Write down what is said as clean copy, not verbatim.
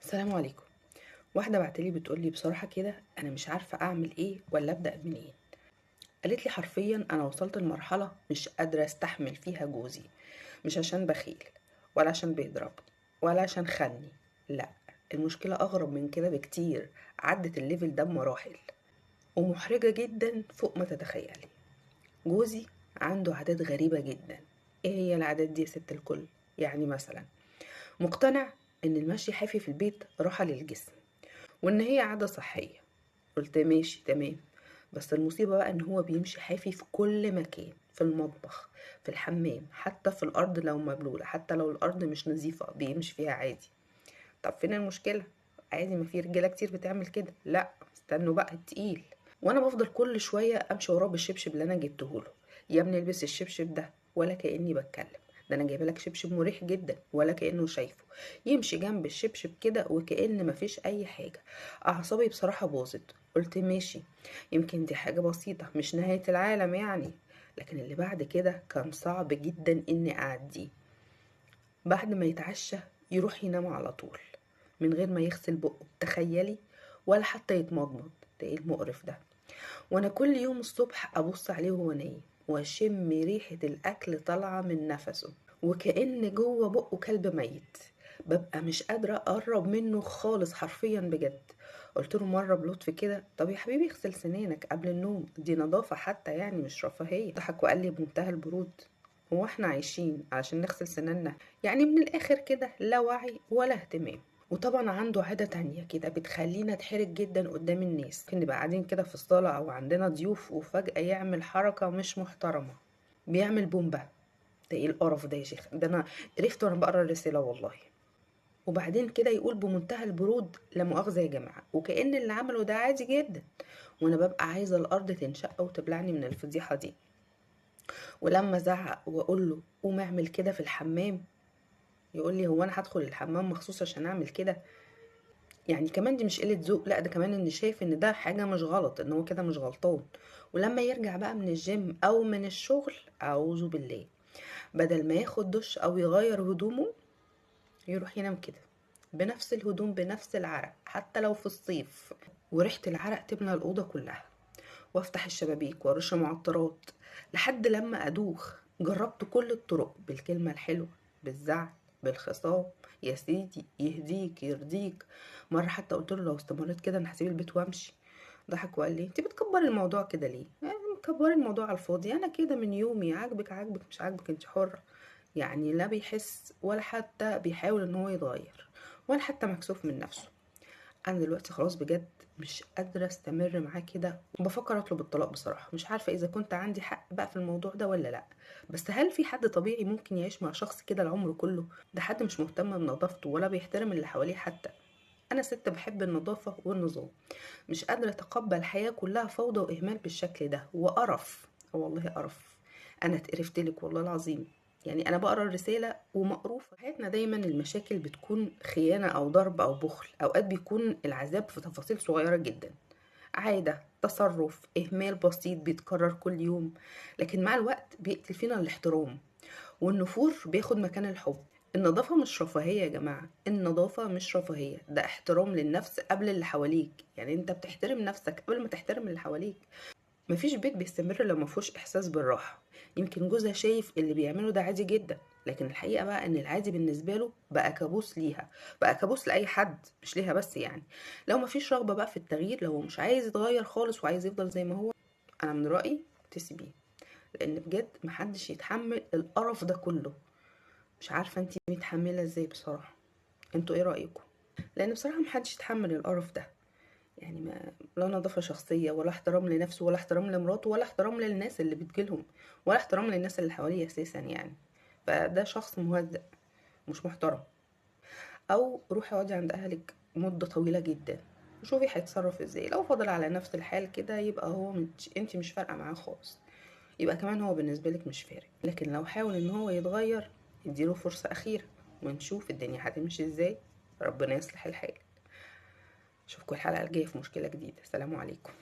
السلام عليكم. واحدة بعتلي بتقولي بصراحة كده أنا مش عارفة أعمل إيه ولا أبدأ منين. قالت لي حرفيا أنا وصلت لمرحلة مش قادرة أستحمل فيها جوزي، مش عشان بخيل ولا عشان بيضربني ولا عشان خلني، لا، المشكلة أغرب من كده بكتير، عدت الليفل ده بمراحل ومحرجة جدا فوق ما تتخيلي. جوزي عنده عادات غريبة جدا. إيه هي العادات دي يا ست الكل؟ يعني مثلا مقتنع إن المشي حافي في البيت راحة للجسم وان هي عادة صحية. قلت ماشي تمام، بس المصيبة بقى ان هو بيمشي حافي في كل مكان، في المطبخ، في الحمام، حتى في الارض لو مبلولة، حتى لو الارض مش نظيفة بيمشي فيها عادي. طب فين المشكلة؟ عادي، ما في رجالة كتير بتعمل كده. لا، استنوا بقى التقيل. وانا بفضل كل شوية امشي وراه بالشبشب اللي انا جبتهوله. يا ابني البس الشبشب ده، ولا كأني بتكلم. ده انا جايبه لك شبشب مريح جدا ولا كأنه شايفه. يمشي جنب الشبشب كده وكأن مفيش اي حاجة. اعصابي بصراحة باظت. قلت ماشي، يمكن دي حاجة بسيطة مش نهاية العالم يعني. لكن اللي بعد كده كان صعب جدا اني اعديه. بعد ما يتعشى يروح ينام على طول من غير ما يغسل بقه، تخيلي، ولا حتى يتمضمض. ده ايه المقرف ده؟ وانا كل يوم الصبح ابص عليه وهو نايم واشم ريحة الاكل طالعة من نفسه وكأن جوه بقه كلب ميت. ببقى مش قادرة اقرب منه خالص حرفيا بجد. قلت له مرة بلطف كده، طب يا حبيبي اغسل سنانك قبل النوم، دي نظافة حتى يعني مش رفاهية. ضحك وقال لي بمنتهى البرود، هو احنا عايشين علشان نغسل سناننا؟ يعني من الاخر كده لا وعي ولا اهتمام. وطبعا عنده عادة تانية كده بتخلينا نتحرج جدا قدام الناس. ممكن نبقى قاعدين كده في الصالة او عندنا ضيوف وفجأة يعمل حركة مش محترمة، بيعمل بومبا. ده ايه القرف ده يا شيخ؟ ده انا قرفت وانا بقرا الرسالة والله. وبعدين كده يقول بمنتهى البرود لا مؤاخذة يا جماعة، وكأن اللي عمله ده عادي جدا. وانا ببقى عايزة الارض تنشق وتبلعني من الفضيحة دي. ولما ازعق واقول له قوم اعمل كده في الحمام، يقول لي هو انا هدخل الحمام مخصوص عشان اعمل كده؟ يعني كمان دي مش قلة ذوق، لا ده كمان اني شايف ان ده حاجة مش غلط، ان هو كده مش غلطان. ولما يرجع بقى من الجيم او من الشغل، اعوذ بالله، بدل ما ياخد دش او يغير هدومه يروح ينام كده بنفس الهدوم بنفس العرق حتى لو في الصيف، وريحة العرق تملى الأوضة كلها. وافتح الشبابيك وارش معطرات لحد لما ادوخ. جربت كل الطرق، بالكلمة الحلوة، بالزعل، بالخصام، يا سيدي يهديك يرضيك. مرة حتى قلت له لو استمريت كده انا هسيب البيت وامشي. ضحك وقال لي انت بتكبري الموضوع كده ليه؟ يعني مكبري الموضوع على الفاضي، انا كده من يومي، عاجبك عاجبك مش عاجبك انت حرة. يعني لا بيحس ولا حتى بيحاول ان هو يتغير ولا حتى مكسوف من نفسه. انا دلوقتي خلاص بجد مش قادرة استمر معاه كده وبفكر اطلب الطلاق بصراحة. مش عارفة اذا كنت عندي حق بقى في الموضوع ده ولا لا، بس هل في حد طبيعي ممكن يعيش مع شخص كده العمر كله؟ ده حد مش مهتم بنظافته ولا بيحترم اللي حواليه حتى. انا ست بحب النظافة والنظام، مش قادرة اتقبل حياة كلها فوضى واهمال بالشكل ده وقرف. والله قرف. انا اتقرفتلك والله العظيم. يعني انا بقرا الرساله ومقروفه. في حياتنا دايما المشاكل بتكون خيانه او ضرب او بخل، اوقات بيكون العذاب في تفاصيل صغيره جدا، عاده، تصرف، اهمال بسيط بيتكرر كل يوم، لكن مع الوقت بيقتل فينا الاحترام والنفور بياخد مكان الحب. النظافة مش رفاهية يا جماعة، النظافة مش رفاهية، ده احترام للنفس قبل اللي حواليك. يعني انت بتحترم نفسك قبل ما تحترم اللي حواليك. مفيش بيت بيستمر لو مفهوش احساس بالراحة. يمكن جوزها شايف اللي بيعمله ده عادي جدا، لكن الحقيقة بقى ان العادي بالنسبة له بقى كابوس ليها، بقى كابوس لأي حد مش ليها بس يعني. لو مفيش رغبة بقى في التغيير، لو مش عايز يتغير خالص وعايز يفضل زي ما هو، انا من رأيي تسيبيه. لان بجد محدش يتحمل القرف ده كله. مش عارفة انتي متحملة ازاي بصراحة. انتوا ايه رأيكم؟ لان بصراحة محدش يتحمل القرف ده. يعني ما لا نظافة شخصية ولا احترام لنفسه ولا احترام لمراته ولا احترام للناس اللي بتجيلهم ولا احترام للناس اللي حواليه اساسا يعني. فده شخص مهزأ مش محترم. او روحي اقعدي عند اهلك مدة طويلة جدا وشوفي هيتصرف ازاي. لو فضل على نفس الحال كده يبقى هو انتي مش فارقة معاه خالص، يبقى كمان هو بالنسبة لك مش فارق. لكن لو حاول ان هو يتغير اديله فرصة اخيرة ونشوف الدنيا هتمشي ازاي. ربنا يصلح الحال. اشوفكم الحلقة الجاية في مشكلة جديدة. سلام عليكم.